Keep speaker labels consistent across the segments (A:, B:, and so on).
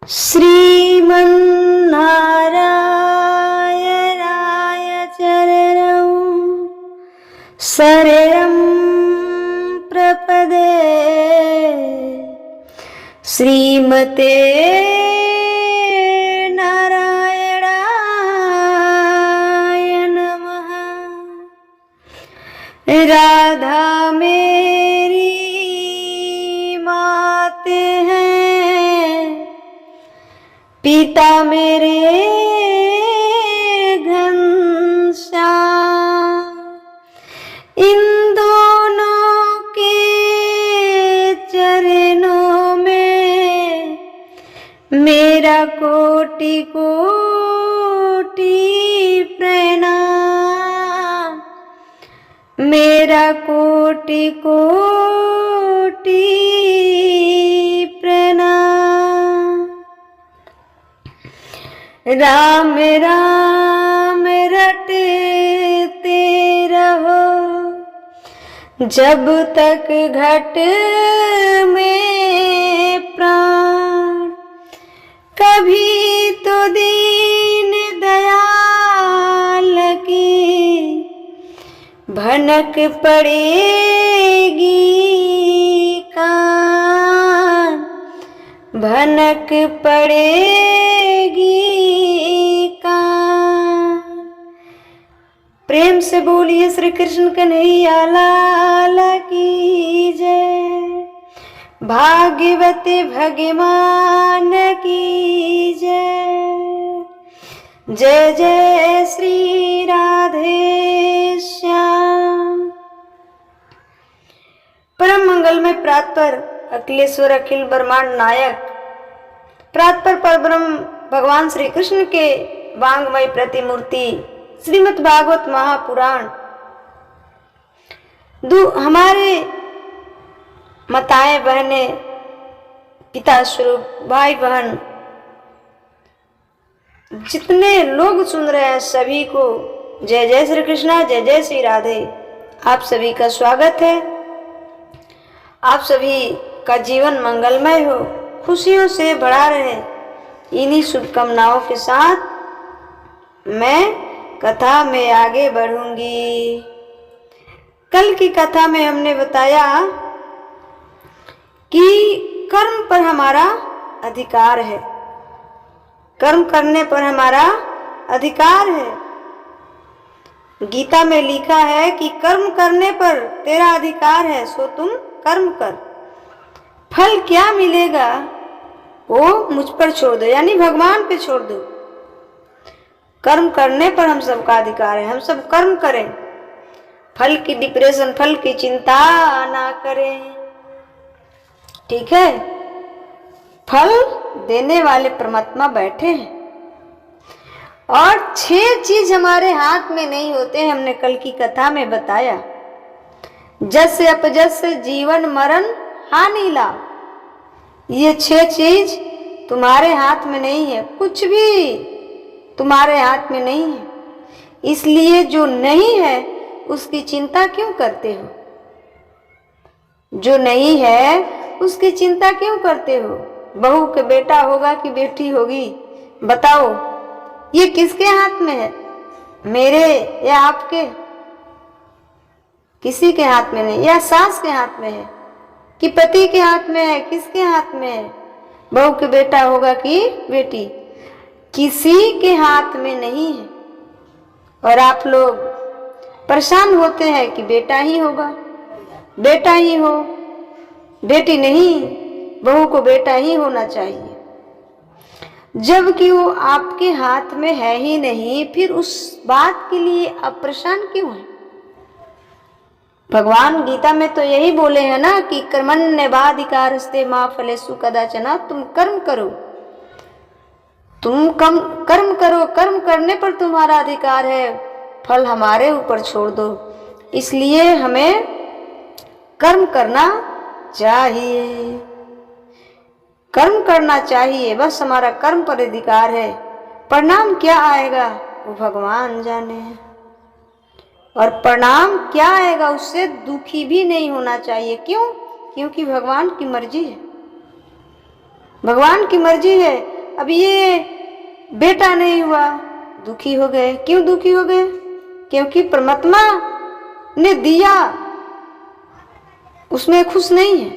A: श्रीमन्नारायणाय चरणं शरणं प्रपदे श्रीमते नारायणाय नमः। राधा मेरी मात है, पिता मेरे घनश्याम, इन दोनों के चरणों में मेरा कोटि कोटि प्रणाम, मेरा कोटि कोटि प्रणाम। राम राम रटते रहो जब तक घट में प्राण, कभी तो दीन दयाल की भनक पड़ेगी कान, भनक पड़ेगी कान। प्रेम से बोलिए श्री कृष्ण कन्हैया लाल की जय, भाग्यवती भगवान की जय। जय जय श्री राधे श्याम। परम मंगलमय प्रातपर अखिलेश्वर अखिल ब्रह्मांड नायक प्रातपर परब्रह्म भगवान श्री कृष्ण के वांगमय प्रतिमूर्ति श्रीमद् भागवत महापुराण हमारे माताएं बहनें, पिता स्वरूप भाई बहन, जितने लोग सुन रहे हैं सभी को जय जय श्री कृष्णा, जय जय श्री राधे। आप सभी का स्वागत है। आप सभी का जीवन मंगलमय हो, खुशियों से भरा रहे। इन्हीं शुभकामनाओं के साथ मैं कथा में आगे बढ़ूंगी। कल की कथा में हमने बताया कि कर्म पर हमारा अधिकार है, कर्म करने पर हमारा अधिकार है। गीता में लिखा है कि कर्म करने पर तेरा अधिकार है, सो तुम कर्म कर। फल क्या मिलेगा वो मुझ पर छोड़ दो, यानी भगवान पे छोड़ दो। कर्म करने पर हम सबका अधिकार है, हम सब कर्म करें। फल की डिप्रेशन, फल की चिंता ना करें, ठीक है। फल देने वाले परमात्मा बैठे हैं और 6 चीज हमारे हाथ में नहीं होते हैं। हमने कल की कथा में बताया, जस अपजस, जीवन मरण, हानि लाभ। ये 6 चीज तुम्हारे हाथ में नहीं है, कुछ भी तुम्हारे हाथ में नहीं है। इसलिए जो नहीं है उसकी चिंता क्यों करते हो? जो नहीं है उसकी चिंता क्यों करते हो? बहू के बेटा होगा कि बेटी होगी, बताओ, ये किसके हाथ में है? मेरे या आपके? किसी के हाथ में नहीं। या सास के हाथ में है कि पति के हाथ में है? किसके हाथ में है? बहू के बेटा होगा कि बेटी? किसी के हाथ में नहीं है। और आप लोग परेशान होते हैं कि बेटा ही होगा, बेटा ही हो, बेटी नहीं, बहू को बेटा ही होना चाहिए। जबकि वो आपके हाथ में है ही नहीं, फिर उस बात के लिए आप परेशान क्यों हैं? भगवान गीता में तो यही बोले हैं ना कि कर्मण्येवाधिकारस्ते मा फलेषु कदाचन। तुम कर्म करो, तुम कर्म करो, कर्म करने पर तुम्हारा अधिकार है, फल हमारे ऊपर छोड़ दो। इसलिए हमें कर्म करना चाहिए, कर्म करना चाहिए, बस हमारा कर्म पर अधिकार है। परिणाम क्या आएगा वो भगवान जाने। और परिणाम क्या आएगा उससे दुखी भी नहीं होना चाहिए। क्यों? क्योंकि भगवान की मर्जी है, भगवान की मर्जी है। अब ये बेटा नहीं हुआ, दुखी हो गए। क्यों दुखी हो गए? क्योंकि परमात्मा ने दिया उसमें खुश नहीं है।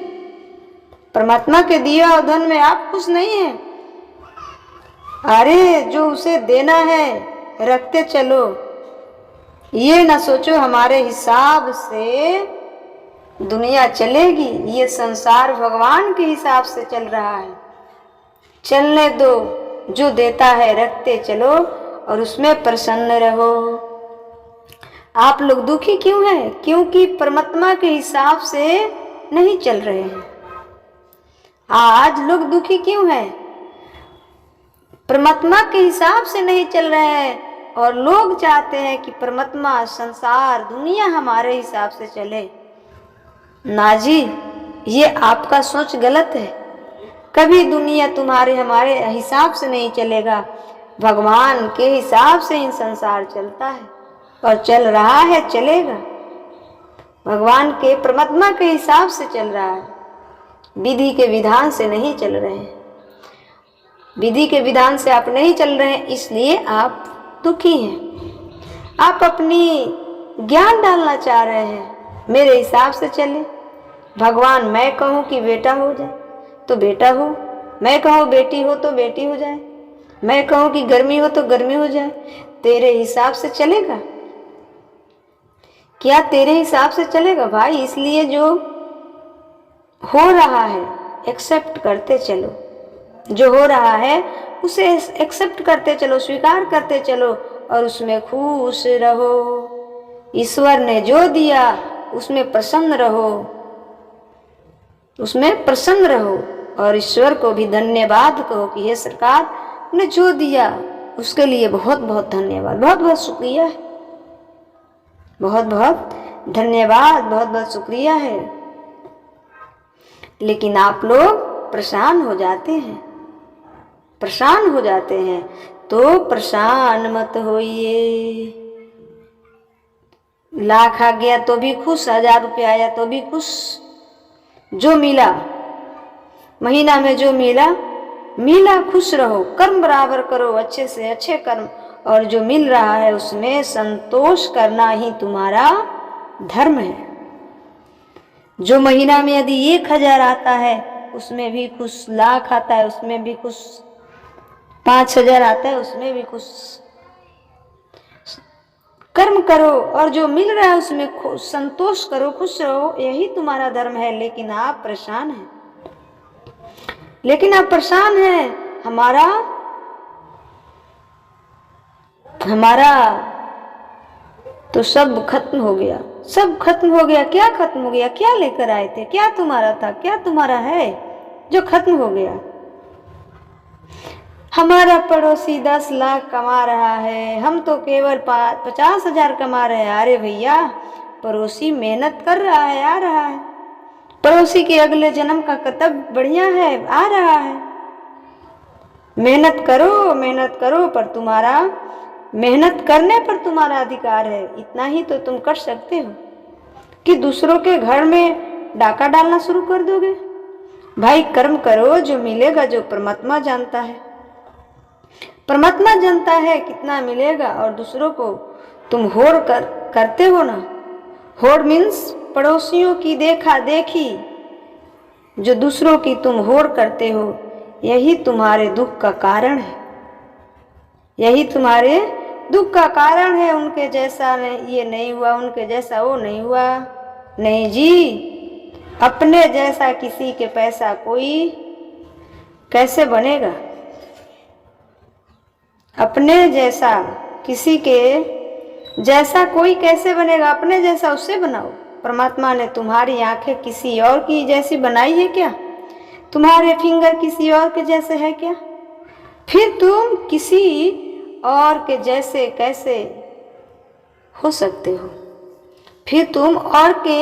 A: परमात्मा के दिया और धन में आप खुश नहीं हैं। अरे जो उसे देना है रखते चलो, ये ना सोचो हमारे हिसाब से दुनिया चलेगी। ये संसार भगवान के हिसाब से चल रहा है, चलने दो। जो देता है रखते चलो और उसमें प्रसन्न रहो। आप लोग दुखी क्यों हैं? क्योंकि परमात्मा के हिसाब से नहीं चल रहे हैं। आज लोग दुखी क्यों हैं? परमात्मा के हिसाब से नहीं चल रहे हैं और लोग चाहते हैं कि परमात्मा, संसार, दुनिया हमारे हिसाब से चले। ना जी, ये आपका सोच गलत है। कभी दुनिया तुम्हारे हमारे हिसाब से नहीं चलेगा। भगवान के हिसाब से ही संसार चलता है और चल रहा है, चलेगा। भगवान के, परमात्मा के हिसाब से चल रहा है, विधि के विधान से नहीं चल रहे हैं। विधि के विधान से आप नहीं चल रहे हैं, इसलिए आप दुखी हैं। आप अपनी ज्ञान डालना चाह रहे हैं, मेरे हिसाब से चले। भगवान, मैं कहूँ कि बेटा हो जाए तो बेटा हो, मैं कहूँ बेटी हो तो बेटी हो जाए, मैं कहूँ कि गर्मी हो तो गर्मी हो जाए। तेरे हिसाब से चलेगा क्या? तेरे हिसाब से चलेगा भाई? इसलिए जो हो रहा है एक्सेप्ट करते चलो। जो हो रहा है उसे एक्सेप्ट करते चलो, स्वीकार करते चलो और उसमें खुश रहो। ईश्वर ने जो दिया उसमें प्रसन्न रहो, उसमें प्रसन्न रहो और ईश्वर को भी धन्यवाद कहो कि हे सरकार ने जो दिया उसके लिए बहुत बहुत धन्यवाद, बहुत बहुत शुक्रिया है, बहुत बहुत धन्यवाद, बहुत बहुत शुक्रिया है। लेकिन आप लोग परेशान हो जाते हैं, परेशान हो जाते हैं। तो परेशान मत होइए। लाख आ गया तो भी खुश, 1000 रुपया आया तो भी खुश। जो मिला, महीना में जो मिला मिला, खुश रहो। कर्म बराबर करो, अच्छे से अच्छे कर्म, और जो मिल रहा है उसमें संतोष करना ही तुम्हारा धर्म है। जो महीना में यदि 1000 आता है उसमें भी खुश, लाख आता है उसमें भी खुश, 5000 आता है उसमें भी खुश। कर्म करो और जो मिल रहा है उसमें संतोष करो, खुश रहो, यही तुम्हारा धर्म है। लेकिन आप परेशान हैं, लेकिन आप परेशान हैं। हमारा तो सब खत्म हो गया, सब खत्म हो गया। क्या खत्म हो गया? क्या लेकर आए थे? क्या तुम्हारा था? क्या तुम्हारा है जो खत्म हो गया? हमारा पड़ोसी 10 लाख कमा रहा है, हम तो केवल 50,000 कमा रहे हैं। अरे भैया, पड़ोसी मेहनत कर रहा है, आ रहा है। पड़ोसी के अगले जन्म का कर्तव्य बढ़िया है, आ रहा है। मेहनत करो, मेहनत करो, पर तुम्हारा मेहनत करने पर तुम्हारा अधिकार है। इतना ही तो तुम कर सकते हो कि दूसरों के घर में डाका डालना शुरू कर दोगे। भाई कर्म करो, जो मिलेगा, जो परमात्मा जानता है। परमात्मा जानता है कितना मिलेगा, और दूसरों को तुम होड़ करते हो ना। होड़ मीन्स पड़ोसियों की देखा देखी, जो दूसरों की तुम होड़ करते हो, यही तुम्हारे दुख का कारण है, यही तुम्हारे दुख का कारण है। उनके जैसा ये नहीं हुआ, उनके जैसा वो नहीं हुआ। नहीं जी, अपने जैसा किसी के पैसा कोई कैसे बनेगा? अपने जैसा किसी के जैसा कोई कैसे बनेगा? अपने जैसा उससे बनाओ। परमात्मा ने तुम्हारी आंखें किसी और की जैसी बनाई है क्या? तुम्हारे फिंगर किसी और के जैसे है क्या? फिर तुम किसी और के जैसे कैसे हो सकते हो? फिर तुम और के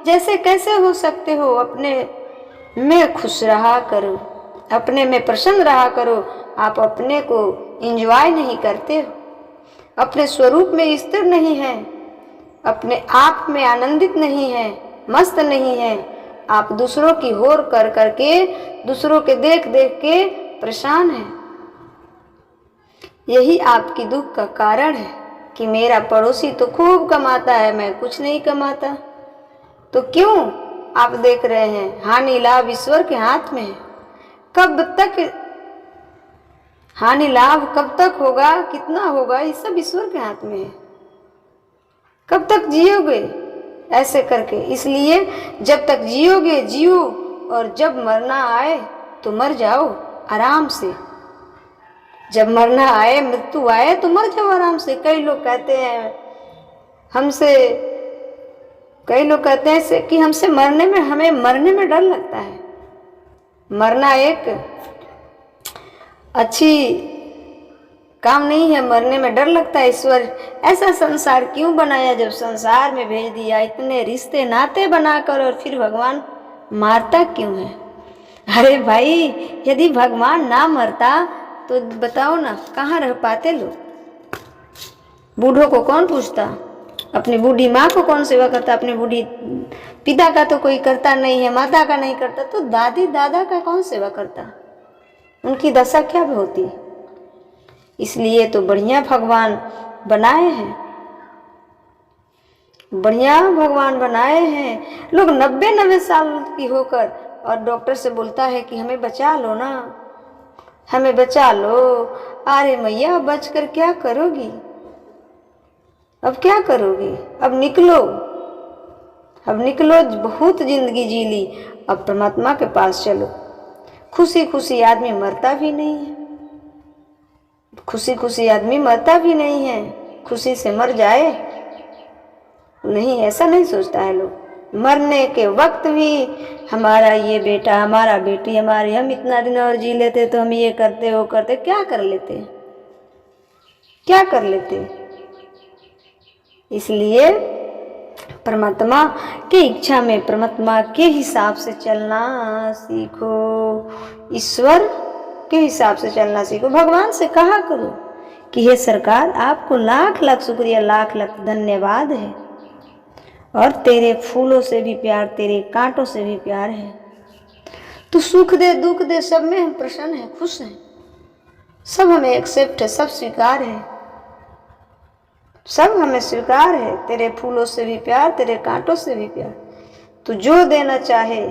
A: जैसे कैसे हो सकते हो? अपने में खुश रहा करो, अपने में प्रसन्न रहा करो। आप अपने को एंजॉय नहीं करते हो, अपने स्वरूप में स्थिर नहीं है, अपने आप में आनंदित नहीं है, मस्त नहीं है। आप दूसरों की होड़ कर करके, दूसरों के देख देख के परेशान हैं। यही आपकी दुख का कारण है कि मेरा पड़ोसी तो खूब कमाता है, मैं कुछ नहीं कमाता। तो क्यों आप देख रहे हैं हानि लाभ ईश्वर के हाथ में है। कब तक हानि लाभ कब तक होगा, कितना होगा, ये सब ईश्वर के हाथ में है। कब तक जियोगे ऐसे करके? इसलिए जब तक जियोगे जियो, और जब मरना आए तो मर जाओ आराम से। जब मरना आए, मृत्यु आए तो मर जाओ आराम से। कई लोग कहते हैं कि हमसे हमें मरने में डर लगता है। मरना एक अच्छी काम नहीं है, मरने में डर लगता है। ईश्वर ऐसा संसार क्यों बनाया? जब संसार में भेज दिया इतने रिश्ते नाते बनाकर, और फिर भगवान मारता क्यों है? अरे भाई, यदि भगवान ना मरता तो बताओ ना कहाँ रह पाते लोग? बूढ़ों को कौन पूछता? अपनी बूढ़ी माँ को कौन सेवा करता? अपने बूढ़ी पिता का तो कोई करता नहीं है, माता का नहीं करता, तो दादी दादा का कौन सेवा करता? उनकी दशा क्या होती? इसलिए तो बढ़िया भगवान बनाए हैं, बढ़िया भगवान बनाए हैं। लोग 90 साल की होकर और डॉक्टर से बोलता है कि हमें बचा लो ना, हमें बचा लो। अरे मैया, बच कर क्या करोगी? अब क्या करोगी? अब निकलो, बहुत जिंदगी जी ली, अब परमात्मा के पास चलो। खुशी खुशी आदमी मरता भी नहीं है, खुशी खुशी आदमी मरता भी नहीं है। खुशी से मर जाए नहीं, ऐसा नहीं सोचता है लोग। मरने के वक्त भी हमारा ये बेटा, हमारा बेटी, हम इतना दिन और जी लेते तो हम ये करते वो करते, क्या कर लेते। इसलिए परमात्मा के इच्छा में, परमात्मा के हिसाब से चलना सीखो, ईश्वर के हिसाब से चलना सीखो। भगवान से कहा करो कि हे सरकार, आपको लाख लाख शुक्रिया, लाख लाख धन्यवाद है, और तेरे फूलों से भी प्यार, तेरे कांटों से भी प्यार है। तू सुख दे दुख दे, सब में हम प्रसन्न हैं, खुश हैं, सब हमें एक्सेप्ट है, सब स्वीकार है, सब हमें स्वीकार है। तेरे फूलों से भी प्यार, तेरे कांटों से भी प्यार। तू जो देना चाहे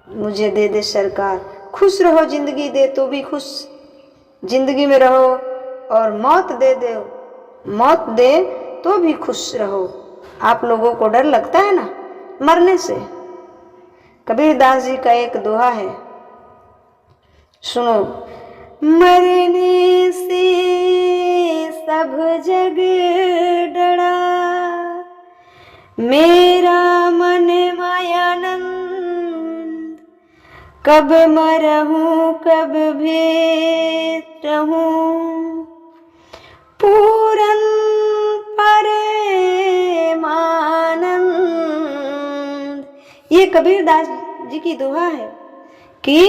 A: मुझे दे दे सरकार। खुश रहो, जिंदगी दे तो भी खुश जिंदगी में रहो, और मौत दे तो भी खुश रहो। आप लोगों को डर लगता है ना मरने से? कबीरदास जी का एक दोहा है, सुनो। मरने से सब जग डरा, मेरा मन मायानंद, कब मरहूं कब भेटहूं, पूरन परमानंद। ये कबीरदास जी की दोहा है कि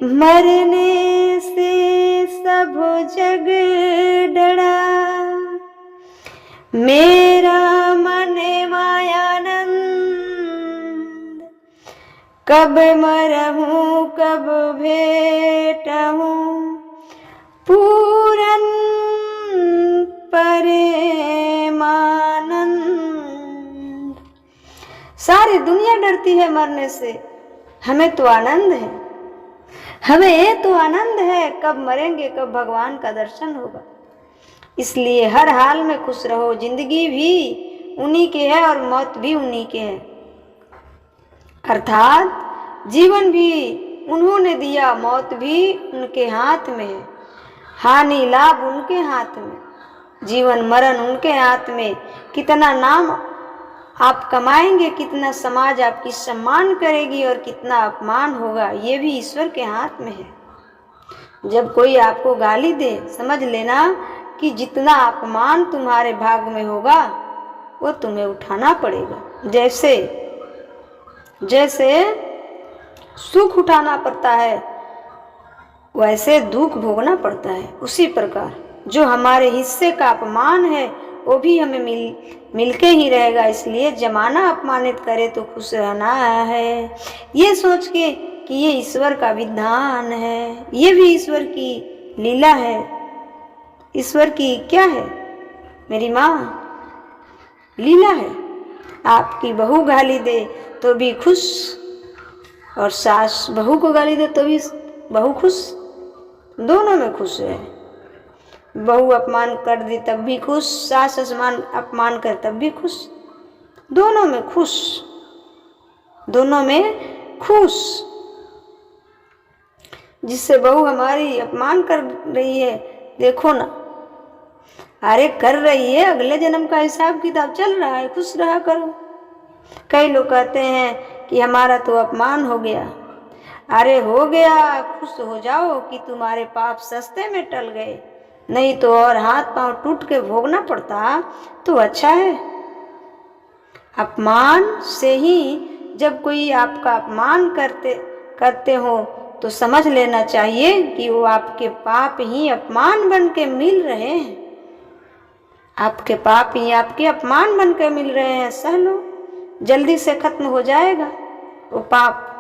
A: मरने से सब जग डरा, मेरा मन मायानंद, कब मरहूं कब भेटहूं, पूरन परमानंद। सारी दुनिया डरती है मरने से, हमें तो आनंद है, हमें तो आनंद है। कब मरेंगे, कब भगवान का दर्शन होगा। इसलिए हर हाल में खुश रहो। जिंदगी भी उन्हीं के है और मौत भी उन्हीं के है, अर्थात जीवन भी उन्होंने दिया, मौत भी उनके हाथ में है, हानि लाभ उनके हाथ में, जीवन मरण उनके हाथ में। कितना नाम आप कमाएंगे, कितना समाज आपकी सम्मान करेगी और कितना अपमान होगा, ये भी ईश्वर के हाथ में है। जब कोई आपको गाली दे, समझ लेना कि जितना अपमान तुम्हारे भाग में होगा वो तुम्हें उठाना पड़ेगा। जैसे सुख उठाना पड़ता है वैसे दुख भोगना पड़ता है। उसी प्रकार जो हमारे हिस्से का अपमान है वो भी हमें मिलके ही रहेगा। इसलिए जमाना अपमानित करे तो खुश रहना है, ये सोच के कि ये ईश्वर का विधान है, ये भी ईश्वर की लीला है। ईश्वर की क्या है? मेरी माँ लीला है। आपकी बहू गाली दे तो भी खुश, और सास बहू को गाली दे तो भी बहू खुश, दोनों में खुश है। बहू अपमान कर दी तब भी खुश, सास अपमान कर तब भी खुश, दोनों में खुश, दोनों में खुश। जिससे बहू हमारी अपमान कर रही है, देखो ना, अरे कर रही है, अगले जन्म का हिसाब किताब चल रहा है, खुश रहा करो। कई लोग कहते हैं कि हमारा तो अपमान हो गया। अरे हो गया, खुश हो जाओ कि तुम्हारे पाप सस्ते में टल गए, नहीं तो और हाथ पांव टूट के भोगना पड़ता तो अच्छा है। अपमान से ही, जब कोई आपका अपमान करते हो तो समझ लेना चाहिए कि वो आपके पाप ही अपमान बन के मिल रहे हैं, आपके पाप ही आपके अपमान बन के मिल रहे हैं। सह लो, जल्दी से खत्म हो जाएगा वो पाप।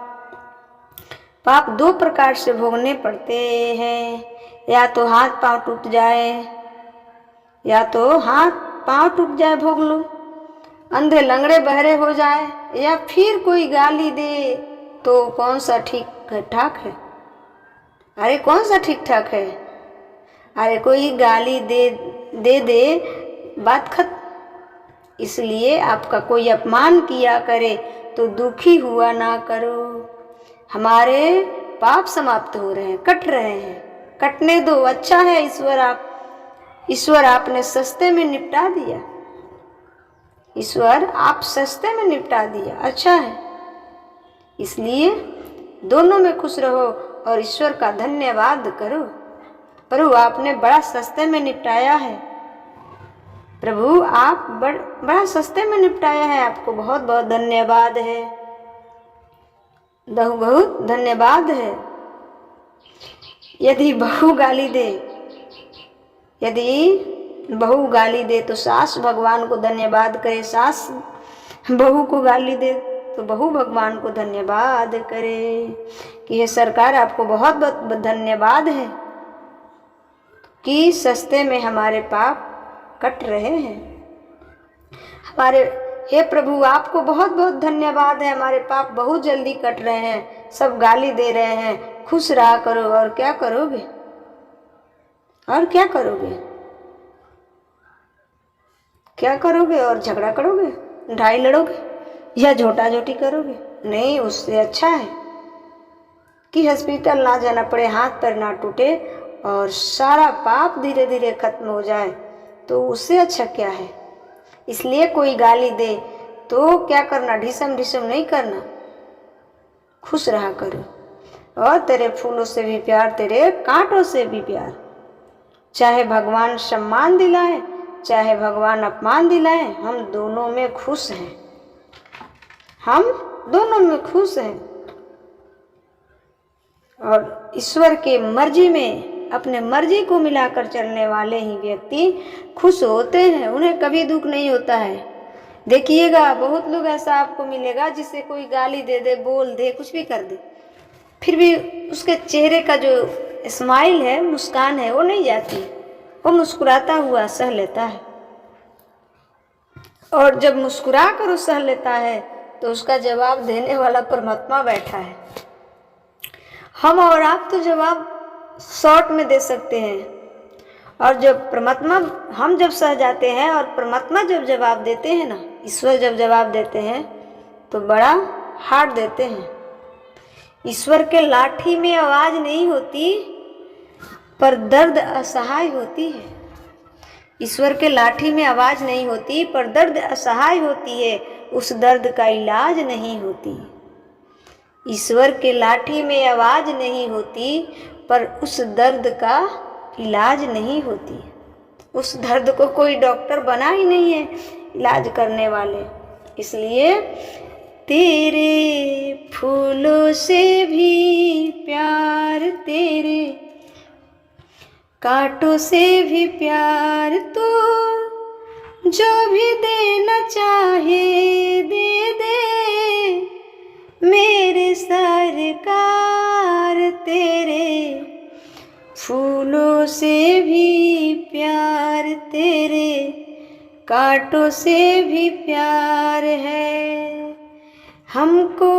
A: पाप दो प्रकार से भोगने पड़ते हैं, या तो हाथ पांव टूट जाए, या तो हाथ पांव टूट जाए भोग लो, अंधे लंगड़े बहरे हो जाए, या फिर कोई गाली दे तो कौन सा ठीक ठाक है? अरे कौन सा ठीक ठाक है? अरे कोई गाली दे बात खत्म। इसलिए आपका कोई अपमान किया करे तो दुखी हुआ ना करो। हमारे पाप समाप्त हो रहे हैं, कट रहे हैं, कटने दो, अच्छा है। ईश्वर आपने सस्ते में निपटा दिया, ईश्वर आप सस्ते में निपटा दिया, अच्छा है। इसलिए दोनों में खुश रहो और ईश्वर का धन्यवाद करो। प्रभु आपने बड़ा सस्ते में निपटाया है, प्रभु आप बड़ा सस्ते में निपटाया है, आपको बहुत बहुत धन्यवाद है, बहुत धन्यवाद है। यदि बहू गाली दे तो सास भगवान को धन्यवाद करे, सास बहू को गाली दे तो बहू भगवान को धन्यवाद करे कि हे सरकार आपको बहुत बहुत धन्यवाद है कि सस्ते में हमारे पाप कट रहे हैं। हे प्रभु आपको बहुत बहुत धन्यवाद है, हमारे पाप बहुत जल्दी कट रहे हैं, सब गाली दे रहे हैं, खुश रहा करो। और क्या करोगे? और क्या करोगे? क्या करोगे? और झगड़ा करोगे, ढाई लड़ोगे, या झोटा झोटी करोगे? नहीं, उससे अच्छा है कि हॉस्पिटल ना जाना पड़े, हाथ पैर ना टूटे और सारा पाप धीरे धीरे खत्म हो जाए, तो उससे अच्छा क्या है। इसलिए कोई गाली दे तो क्या करना, ढिसम ढिसम नहीं करना, खुश रहा करो। और तेरे फूलों से भी प्यार, तेरे कांटों से भी प्यार। चाहे भगवान सम्मान दिलाए, चाहे भगवान अपमान दिलाए, हम दोनों में खुश हैं, हम दोनों में खुश हैं। और ईश्वर के मर्जी में अपने मर्जी को मिलाकर चलने वाले ही व्यक्ति खुश होते हैं, उन्हें कभी दुख नहीं होता है। देखिएगा बहुत लोग ऐसा आपको मिलेगा जिसे कोई गाली दे दे, बोल दे, कुछ भी कर दे, फिर भी उसके चेहरे का जो स्माइल है, मुस्कान है, वो नहीं जाती, वो मुस्कुराता हुआ सह लेता है। और जब मुस्कुरा कर वो सह लेता है तो उसका जवाब देने वाला परमात्मा बैठा है। हम और आप तो जवाब शॉर्ट में दे सकते हैं, और जब परमात्मा, हम जब सह जाते हैं और परमात्मा जब जवाब देते हैं ना, ईश्वर जब जवाब देते हैं तो बड़ा हार्ड देते हैं। ईश्वर के लाठी में आवाज नहीं होती पर दर्द असहाय होती है। ईश्वर के लाठी में आवाज नहीं होती पर दर्द असहाय होती है, उस दर्द का इलाज नहीं होती। ईश्वर के लाठी में आवाज नहीं होती पर उस दर्द का इलाज नहीं होती। उस दर्द को कोई डॉक्टर बना ही नहीं है इलाज करने वाले। इसलिए तेरे फूलों से भी प्यार, तेरे कांटों से भी प्यार, तो जो भी देना चाहे दे दे मेरे सरकार। तेरे फूलों से भी प्यार तेरे, कांटों से भी प्यार है। हमको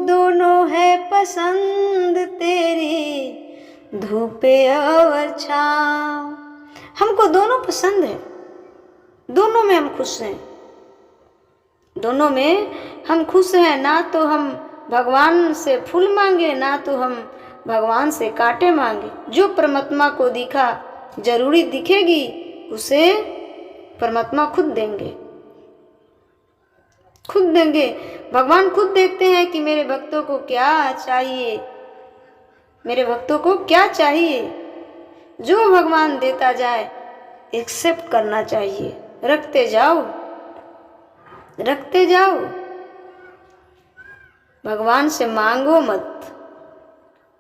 A: दोनों है पसंद तेरी, धूपे और छाँव। हमको दोनों पसंद है, दोनों में हम खुश हैं, दोनों में हम खुश हैं। ना तो हम भगवान से फूल मांगे, ना तो हम भगवान से कांटे मांगे। जो परमात्मा को दिखा जरूरी दिखेगी, उसे परमात्मा खुद देंगे, खुद देंगे। भगवान खुद देखते हैं कि मेरे भक्तों को क्या चाहिए, मेरे भक्तों को क्या चाहिए। जो भगवान देता जाए एक्सेप्ट करना चाहिए, रखते जाओ, रखते जाओ। भगवान से मांगो मत,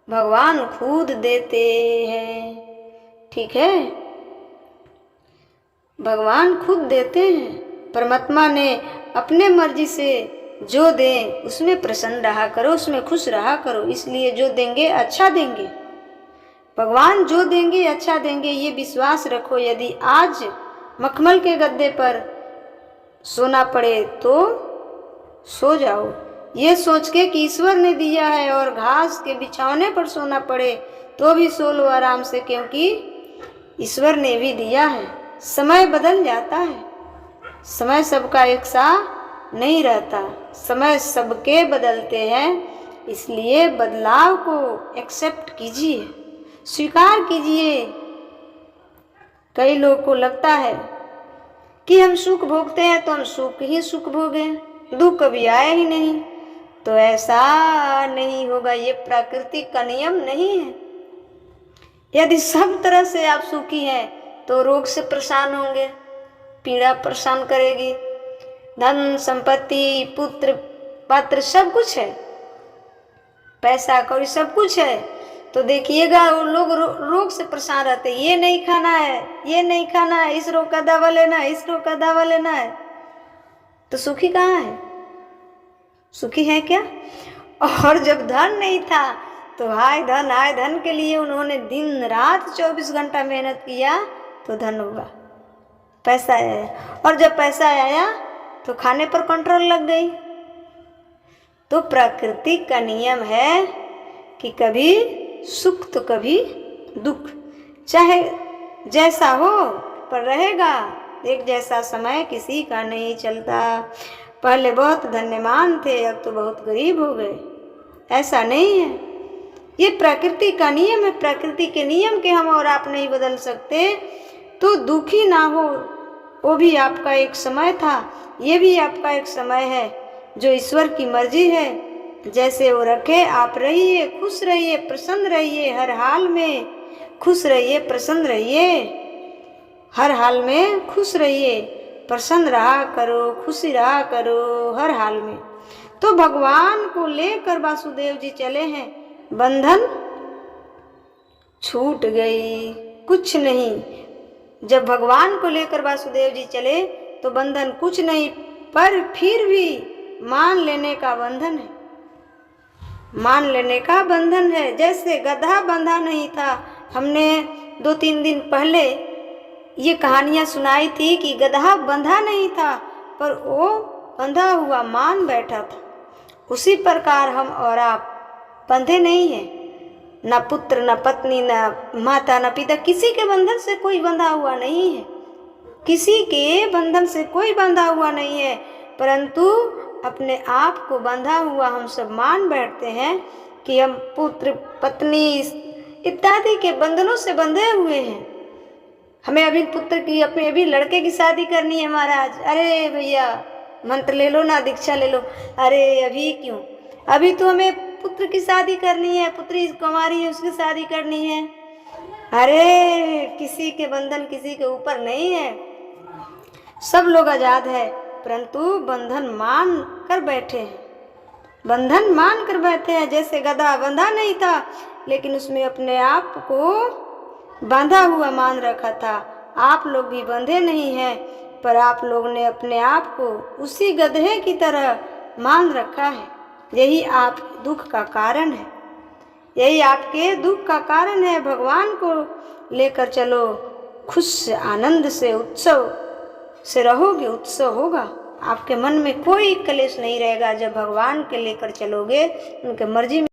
A: भगवान खुद देते हैं, ठीक है। भगवान खुद देते हैं। परमात्मा ने अपने मर्जी से जो दें उसमें प्रसन्न रहा करो, उसमें खुश रहा करो। इसलिए जो देंगे अच्छा देंगे, भगवान जो देंगे अच्छा देंगे, ये विश्वास रखो। यदि आज मखमल के गद्दे पर सोना पड़े तो सो जाओ, ये सोच के कि ईश्वर ने दिया है, और घास के बिछौने पर सोना पड़े तो भी सो लो आराम से, क्योंकि ईश्वर ने भी दिया है। समय बदल जाता है, समय सबका एक सा नहीं रहता, समय सबके बदलते हैं। इसलिए बदलाव को एक्सेप्ट कीजिए, स्वीकार कीजिए। कई लोगों को लगता है कि हम सुख भोगते हैं तो हम सुख ही सुख भोगें, दुख कभी आया ही नहीं, तो ऐसा नहीं होगा। ये प्रकृति का नियम नहीं है। यदि सब तरह से आप सुखी हैं तो रोग से परेशान होंगे, पीड़ा परेशान करेगी। धन संपत्ति पुत्र पात्र सब कुछ है, पैसा कौड़ी सब कुछ है, तो देखिएगा वो लोग रोग से परेशान रहते। ये नहीं खाना है, ये नहीं खाना है, इस रोग का दवा लेना है, इस रोग का दवा लेना है। तो सुखी कहाँ है? सुखी है क्या? और जब धन नहीं था तो हाय धन के लिए उन्होंने दिन रात 24 घंटा मेहनत किया तो धन हुआ, पैसा आया। और जब पैसा आया तो खाने पर कंट्रोल लग गई। तो प्रकृति का नियम है कि कभी सुख तो कभी दुख, चाहे जैसा हो पर रहेगा। एक जैसा समय किसी का नहीं चलता। पहले बहुत धन्यवान थे, अब तो बहुत गरीब हो गए, ऐसा नहीं है। ये प्रकृति का नियम है। प्रकृति के नियम के हम और आप नहीं बदल सकते। तो दुखी ना हो, वो भी आपका एक समय था, ये भी आपका एक समय है, जो ईश्वर की मर्जी है। जैसे वो रखे आप रहिए, खुश रहिए, प्रसन्न रहिए, हर हाल में खुश रहिए, प्रसन्न रहिए, हर हाल में खुश रहिए, प्रसन्न रहा करो, खुशी रहा करो हर हाल में। तो भगवान को लेकर वासुदेव जी चले हैं, बंधन छूट गई, कुछ नहीं। जब भगवान को लेकर वासुदेव जी चले तो बंधन कुछ नहीं, पर फिर भी मान लेने का बंधन है, मान लेने का बंधन है। जैसे गधा बंधा नहीं था, हमने 2-3 दिन पहले ये कहानियाँ सुनाई थी कि गधा बंधा नहीं था पर वो बंधा हुआ मान बैठा था। उसी प्रकार हम और आप बंधे नहीं हैं, ना पुत्र, ना पत्नी, ना माता, ना पिता, किसी के बंधन से कोई बंधा हुआ नहीं है, किसी के बंधन से कोई बंधा हुआ नहीं है। परंतु अपने आप को बंधा हुआ हम सब मान बैठते हैं कि हम पुत्र पत्नी इत्यादि के बंधनों से बंधे हुए हैं। हमें अभी पुत्र की, अपने अभी लड़के की शादी करनी है महाराज, अरे भैया मंत्र ले लो ना, दीक्षा ले लो। अरे अभी क्यों? अभी तो हमें पुत्र की शादी करनी है, पुत्री कुमारी है उसकी शादी करनी है। अरे किसी के बंधन किसी के ऊपर नहीं है, सब लोग आजाद है, परंतु बंधन मान कर बैठे हैं, बंधन मान कर बैठे हैं। जैसे गधा बंधा नहीं था लेकिन उसमें अपने आप को बांधा हुआ मान रखा था। आप लोग भी बंधे नहीं हैं, पर आप लोग ने अपने आप को उसी गधे की तरह मान रखा है। यही आप दुख का कारण है, यही आपके दुख का कारण है। भगवान को लेकर चलो, खुश आनंद से उत्सव से रहोगे, उत्सव होगा, आपके मन में कोई कलेश नहीं रहेगा। जब भगवान के लेकर चलोगे, उनके मर्जी में